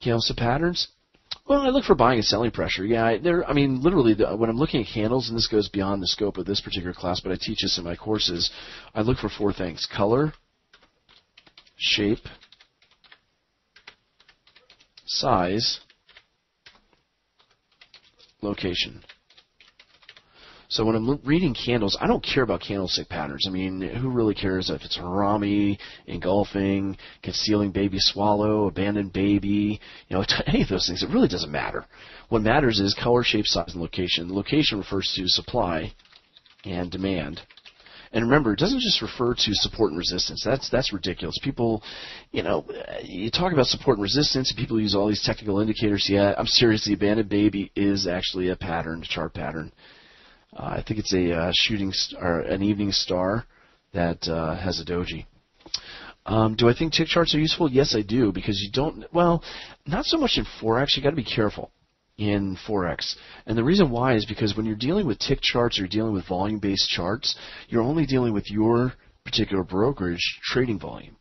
Candlestick patterns? Well, I look for buying and selling pressure. Yeah, literally, when I'm looking at candles, and this goes beyond the scope of this particular class, but I teach this in my courses, I look for 4 things: color, shape, size, location. So when I'm reading candles, I don't care about candlestick patterns. I mean, who really cares if it's harami, engulfing, concealing baby swallow, abandoned baby, any of those things. It really doesn't matter. What matters is color, shape, size, and location. The location refers to supply and demand. And remember, it doesn't just refer to support and resistance. That's ridiculous. People, you talk about support and resistance, and people use all these technical indicators. Yeah, I'm serious. The abandoned baby is actually a pattern, a chart pattern. I think it's a shooting star, an evening star that has a doji. Do I think tick charts are useful? Yes, I do, because not so much in Forex. You got to be careful in Forex. And the reason why is because when you're dealing with tick charts or you're dealing with volume-based charts, you're only dealing with your particular brokerage trading volume.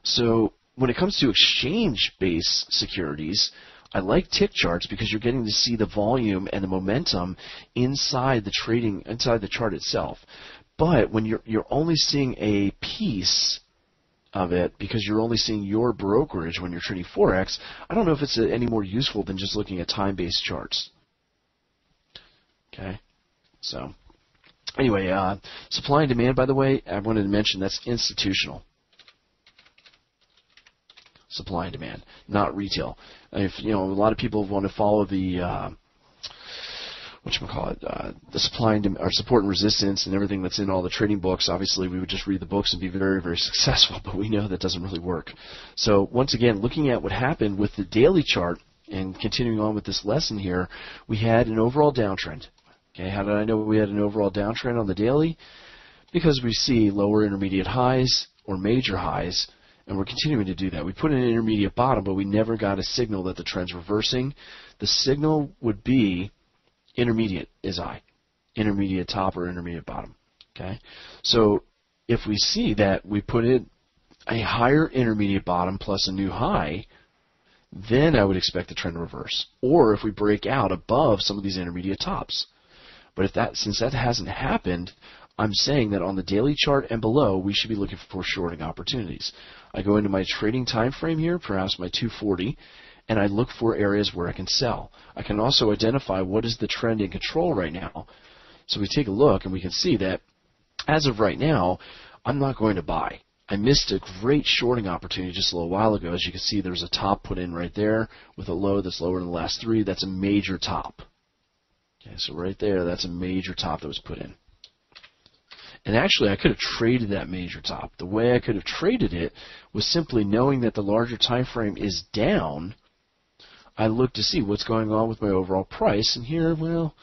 So when it comes to exchange-based securities, I like tick charts because you're getting to see the volume and the momentum inside the chart itself. But when you're only seeing a piece of it because you're only seeing your brokerage when you're trading Forex, I don't know if it's any more useful than just looking at time-based charts. Okay, so anyway, supply and demand, by the way, I wanted to mention that's institutional. Supply and demand, not retail. If a lot of people want to follow the the supply and or support and resistance and everything that's in all the trading books, obviously we would just read the books and be very, very successful, but we know that doesn't really work. So once again, looking at what happened with the daily chart and continuing on with this lesson here, we had an overall downtrend. Okay, how did I know we had an overall downtrend on the daily? Because we see lower intermediate highs or major highs, and we're continuing to do that. We put in an intermediate bottom, but we never got a signal that the trend's reversing. The signal would be intermediate is I, intermediate top or intermediate bottom. Okay, so if we see that we put in a higher intermediate bottom plus a new high, then I would expect the trend to reverse. Or if we break out above some of these intermediate tops. But since that hasn't happened, I'm saying that on the daily chart and below, we should be looking for shorting opportunities. I go into my trading time frame here, perhaps my 240, and I look for areas where I can sell. I can also identify what is the trend in control right now. So we take a look and we can see that as of right now, I'm not going to buy. I missed a great shorting opportunity just a little while ago. As you can see, there's a top put in right there with a low that's lower than the last 3. That's a major top. Okay, so right there, that's a major top that was put in. And actually, I could have traded that major top. The way I could have traded it was simply knowing that the larger time frame is down. I look to see what's going on with my overall price. And here, well,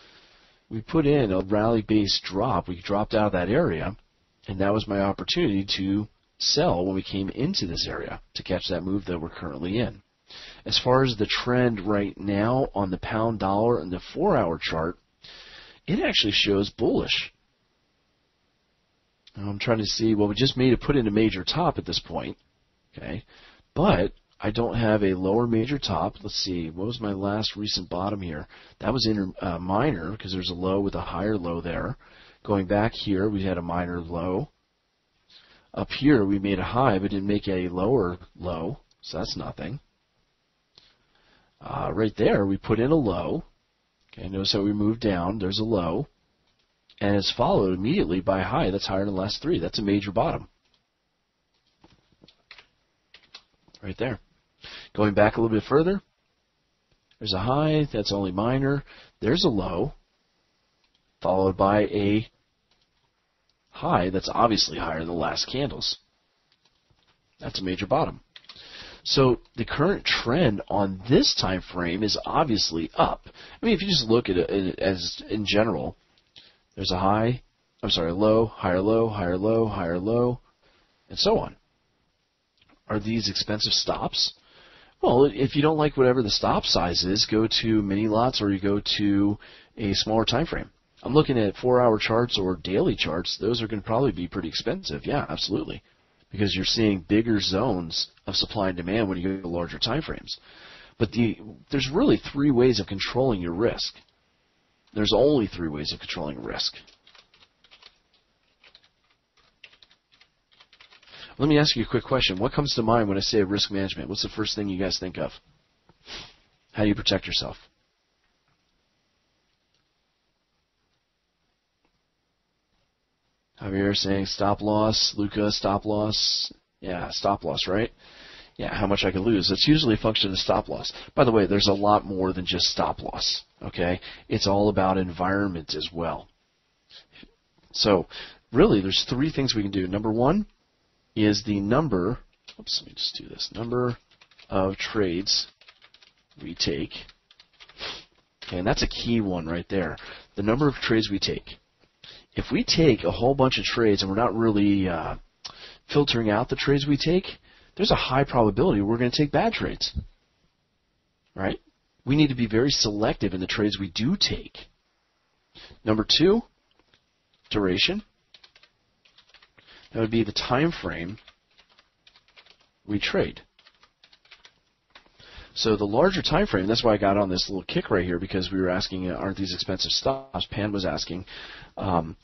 we put in a rally-based drop. We dropped out of that area, and that was my opportunity to sell when we came into this area to catch that move that we're currently in. As far as the trend right now on the pound dollar and the 4-hour chart, it actually shows bullish. I'm trying to see, well, we just put in a major top at this point, okay, but I don't have a lower major top. Let's see, what was my last recent bottom here? That was minor because there's a low with a higher low there. Going back here, we had a minor low. Up here, we made a high but didn't make a lower low, so that's nothing. Right there, we put in a low. Okay, notice how we moved down. There's a low. And it's followed immediately by a high that's higher than the last 3. That's a major bottom. Right there. Going back a little bit further, there's a high, that's only minor. There's a low, followed by a high that's obviously higher than the last candles. That's a major bottom. So the current trend on this time frame is obviously up. I mean, if you just look at it as in general, there's a high, low, higher low, higher low, higher low, and so on. Are these expensive stops? Well, if you don't like whatever the stop size is, go to mini lots or you go to a smaller time frame. I'm looking at 4-hour charts or daily charts. Those are going to probably be pretty expensive. Yeah, absolutely. Because you're seeing bigger zones of supply and demand when you go to larger time frames. But there's really 3 ways of controlling your risk. There's only 3 ways of controlling risk. Let me ask you a quick question. What comes to mind when I say risk management? What's the first thing you guys think of? How do you protect yourself? Javier saying stop loss. Luca, stop loss. Yeah, stop loss, right? Yeah, how much I could lose. It's usually a function of stop loss. By the way, there's a lot more than just stop loss, okay? It's all about environment as well. So, really, there's 3 things we can do. Number 1 is the number, let me just do this, number of trades we take. Okay, and that's a key one right there. The number of trades we take. If we take a whole bunch of trades and we're not really filtering out the trades we take, there's a high probability we're going to take bad trades. Right? We need to be very selective in the trades we do take. Number 2, duration. That would be the time frame we trade. So the larger time frame, that's why I got on this little kick right here, because we were asking, aren't these expensive stops? Pan was asking. And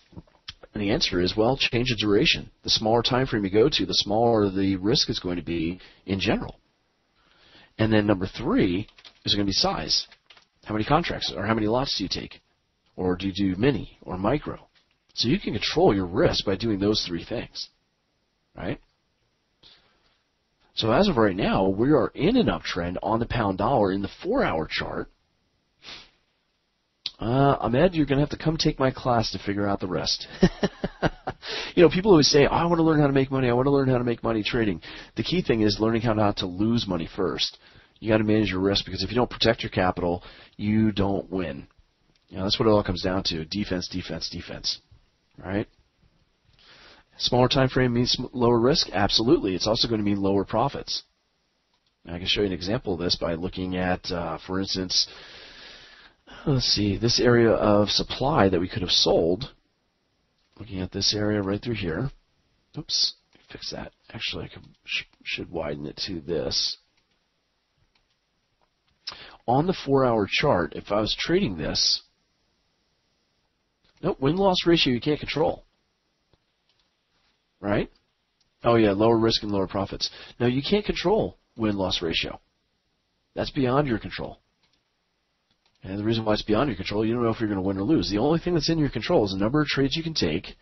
the answer is, well, change the duration. The smaller time frame you go to, the smaller the risk is going to be in general. And then number 3 is going to be size. How many contracts or how many lots do you take? Or do you do mini or micro? So you can control your risk by doing those 3 things, right? So as of right now, we are in an uptrend on the pound dollar in the 4-hour chart. Ahmed, you're going to have to come take my class to figure out the rest. People always say, I want to learn how to make money. I want to learn how to make money trading. The key thing is learning how not to lose money first. You got to manage your risk, because if you don't protect your capital, you don't win. That's what it all comes down to. Defense, defense, defense. Right? Smaller time frame means lower risk? Absolutely. It's also going to mean lower profits. Now, I can show you an example of this by looking at, for instance, let's see, this area of supply that we could have sold. Looking at this area right through here. Oops, fix that. Actually, I should widen it to this. On the 4-hour chart, if I was trading this, nope, win-loss ratio you can't control. Right? Oh, yeah, lower risk and lower profits. Now, you can't control win-loss ratio. That's beyond your control. And the reason why it's beyond your control, you don't know if you're going to win or lose. The only thing that's in your control is the number of trades you can take,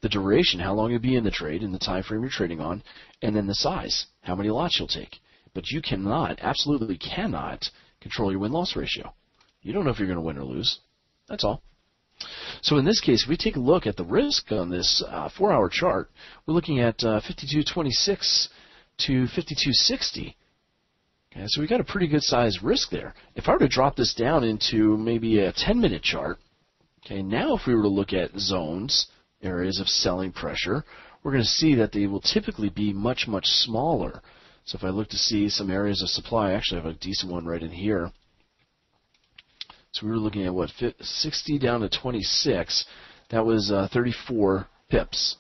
the duration, how long you'll be in the trade, and the time frame you're trading on, and then the size, how many lots you'll take. But you cannot, absolutely cannot, control your win-loss ratio. You don't know if you're going to win or lose. That's all. So in this case, if we take a look at the risk on this 4-hour chart, we're looking at 52.26 to 52.60. Okay, so we got a pretty good sized risk there. If I were to drop this down into maybe a 10-minute chart, okay, now if we were to look at zones, areas of selling pressure, we're going to see that they will typically be much, much smaller. So if I look to see some areas of supply, I actually have a decent one right in here. So we were looking at, what, 60 down to 26. That was 34 pips.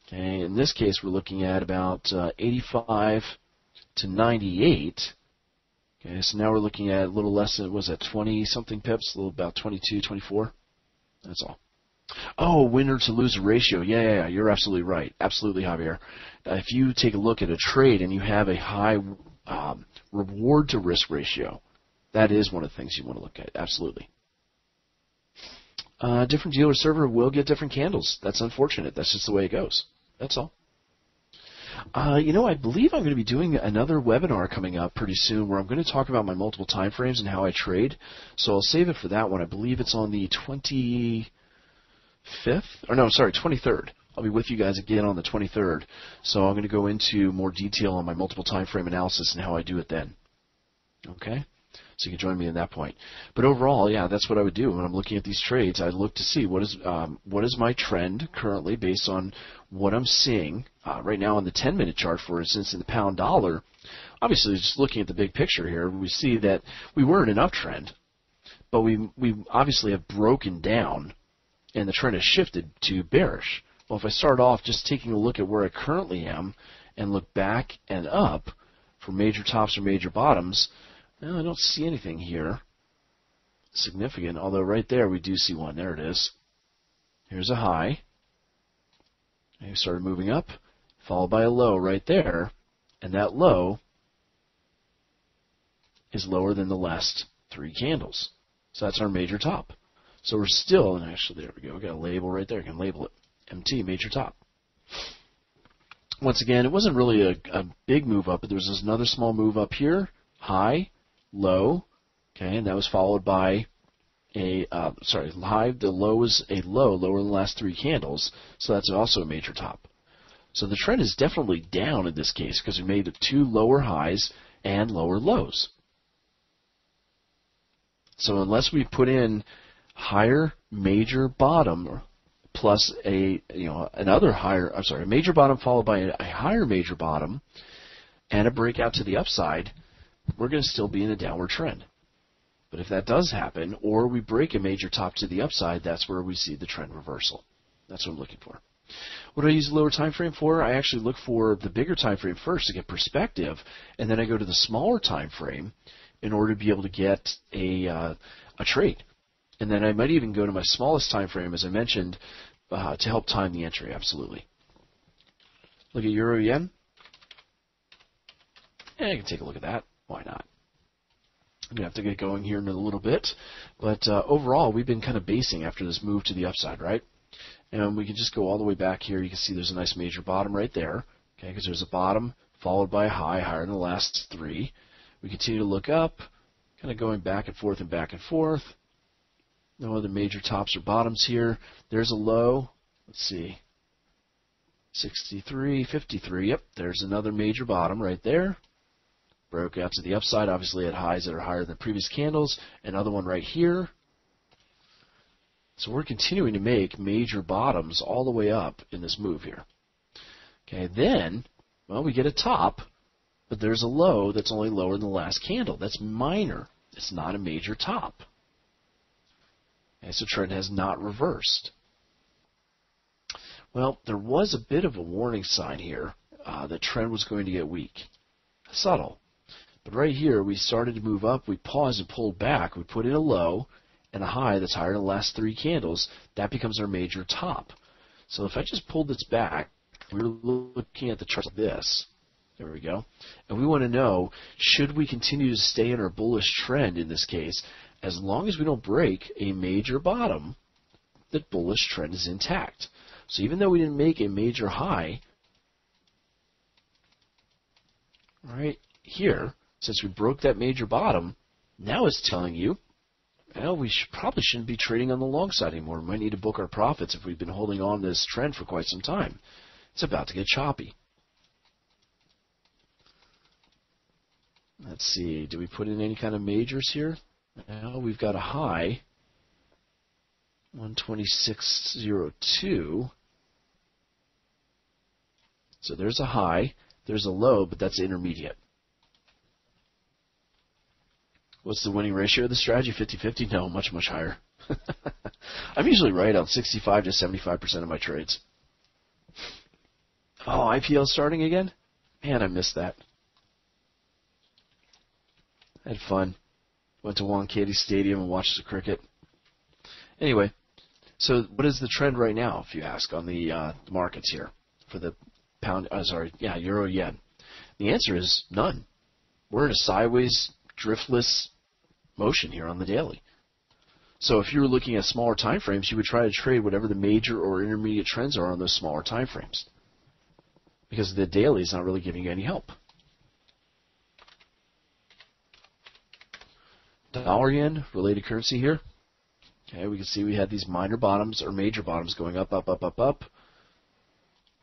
Okay, in this case, we're looking at about 85 to 98. Okay, so now we're looking at a little less than, was that 20-something pips? A little about 22, 24. That's all. Oh, winner to loser ratio. Yeah, you're absolutely right. Absolutely, Javier. If you take a look at a trade and you have a high reward to risk ratio, that is one of the things you want to look at. Absolutely. Different dealer server will get different candles. That's unfortunate. That's just the way it goes. That's all. I believe I'm going to be doing another webinar coming up pretty soon where I'm going to talk about my multiple time frames and how I trade. So I'll save it for that one. I believe it's on the 25th, or no, sorry, 23rd. I'll be with you guys again on the 23rd. So I'm going to go into more detail on my multiple time frame analysis and how I do it then. Okay? So you can join me at that point. But overall, yeah, that's what I would do when I'm looking at these trades. I'd look to see what is my trend currently based on what I'm seeing right now on the 10-minute chart, for instance, in the pound dollar. Obviously, just looking at the big picture here, we see that we were in an uptrend, but we obviously have broken down, and the trend has shifted to bearish. Well, if I start off just taking a look at where I currently am and look back and up for major tops or major bottoms, well, I don't see anything here significant, although right there we do see one. There it is. Here's a high. And we started moving up, followed by a low right there, and that low is lower than the last three candles. So that's our major top. So we're still, and actually there we go, we got a label right there. I can label it. MT, major top. Once again, it wasn't really a big move up, but there was another small move up here, high, low, okay, and that was followed by a, high, the low was a low, lower than the last three candles, so that's also a major top. So the trend is definitely down in this case because we made two lower highs and lower lows. So unless we put in higher major bottom plus a major bottom followed by a higher major bottom and a breakout to the upside, we're going to still be in a downward trend. But if that does happen, or we break a major top to the upside, that's where we see the trend reversal. That's what I'm looking for. What do I use the lower time frame for? I actually look for the bigger time frame first to get perspective, and then I go to the smaller time frame in order to be able to get a trade. And then I might even go to my smallest time frame, as I mentioned, to help time the entry. Absolutely. Look at Euro Yen. I can take a look at that. Why not? I'm going to have to get going here in a little bit. But overall, we've been kind of basing after this move to the upside, right? And we can just go all the way back here. You can see there's a nice major bottom right there, okay, because there's a bottom followed by a high, higher than the last three. We continue to look up, kind of going back and forth and back and forth. No other major tops or bottoms here. There's a low. Let's see. 63.53. Yep, there's another major bottom right there. Broke out to the upside, obviously at highs that are higher than previous candles. Another one right here. So we're continuing to make major bottoms all the way up in this move here. Okay, then, well, we get a top, but there's a low that's only lower than the last candle. That's minor. It's not a major top. Okay, so trend has not reversed. Well, there was a bit of a warning sign here. The trend was going to get weak. Subtle. But right here, we started to move up. We paused and pulled back. We put in a low and a high that's higher than the last three candles. That becomes our major top. So if I just pulled this back, we're looking at the chart like this. There we go. And we want to know, should we continue to stay in our bullish trend in this case? As long as we don't break a major bottom, the bullish trend is intact. So even though we didn't make a major high, right here, since we broke that major bottom, now it's telling you, well, we probably shouldn't be trading on the long side anymore. We might need to book our profits if we've been holding on to this trend for quite some time. It's about to get choppy. Let's see, do we put in any kind of majors here? Now we've got a high, 126.02. So there's a high, there's a low, but that's intermediate. What's the winning ratio of the strategy? 50-50? No, much, much higher. I'm usually right on 65 to 75% of my trades. Oh, IPL starting again? Man, I missed that. I had fun. Went to Wankhede Stadium and watched the cricket. Anyway, so what is the trend right now, if you ask, on the markets here for the Euro Yen? The answer is none. We're in a sideways, driftless motion here on the daily. So if you were looking at smaller time frames, you would try to trade whatever the major or intermediate trends are on those smaller time frames. because the daily is not really giving you any help. Dollar yen, related currency here. Okay, we can see we had these minor bottoms or major bottoms going up, up, up, up, up.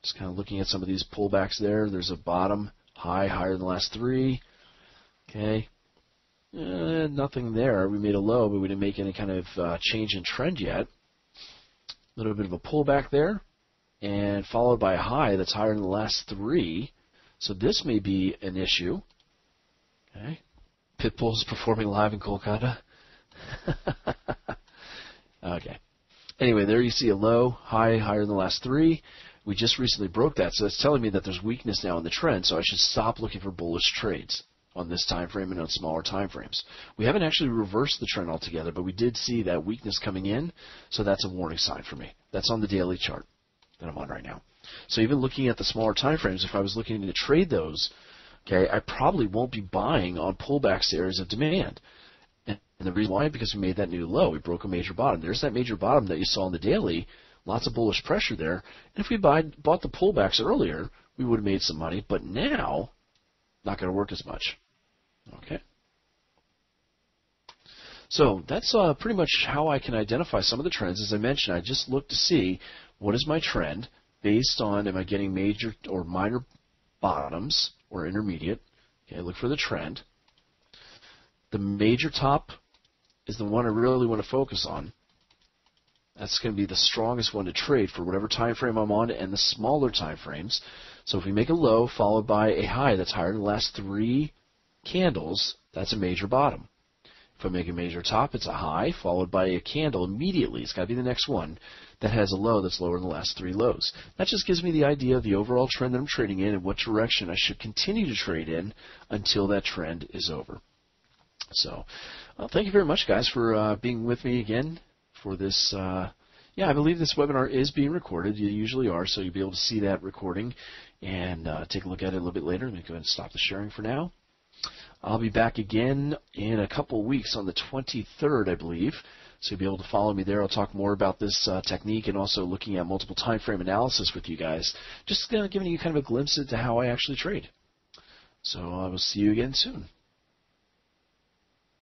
Just kind of looking at some of these pullbacks there. There's a bottom, high, higher than the last three. Okay, nothing there. We made a low, but we didn't make any kind of change in trend yet. A little bit of a pullback there, and followed by a high that's higher than the last three. So this may be an issue. Okay, Pitbull's performing live in Kolkata. Okay. Anyway, there you see a low, high, higher than the last three. We just recently broke that, so that's telling me that there's weakness now in the trend, so I should stop looking for bullish trades on this time frame and on smaller time frames. We haven't actually reversed the trend altogether, but we did see that weakness coming in, so that's a warning sign for me. That's on the daily chart that I'm on right now. So even looking at the smaller time frames, if I was looking to trade those, okay, I probably won't be buying on pullbacks to areas of demand. And the reason why, because we made that new low. We broke a major bottom. There's that major bottom that you saw on the daily. Lots of bullish pressure there. And if we bought the pullbacks earlier, we would have made some money. But now, not going to work as much. Okay. So that's pretty much how I can identify some of the trends. As I mentioned, I just look to see what is my trend based on, am I getting major or minor bottoms or intermediate. Okay, look for the trend. The major top is the one I really want to focus on. That's going to be the strongest one to trade for whatever time frame I'm on and the smaller time frames. So if we make a low followed by a high that's higher than the last three candles, that's a major bottom. If I make a major top, it's a high followed by a candle immediately. It's got to be the next one that has a low that's lower than the last three lows. That just gives me the idea of the overall trend that I'm trading in and what direction I should continue to trade in until that trend is over. So, thank you very much, guys, for being with me again for this. I believe this webinar is being recorded. You usually are, so you'll be able to see that recording and take a look at it a little bit later. Let me go ahead and stop the sharing for now. I'll be back again in a couple of weeks on the 23rd, I believe. So you'll be able to follow me there. I'll talk more about this technique and also looking at multiple time frame analysis with you guys. Just giving you kind of a glimpse into how I actually trade. So I will see you again soon.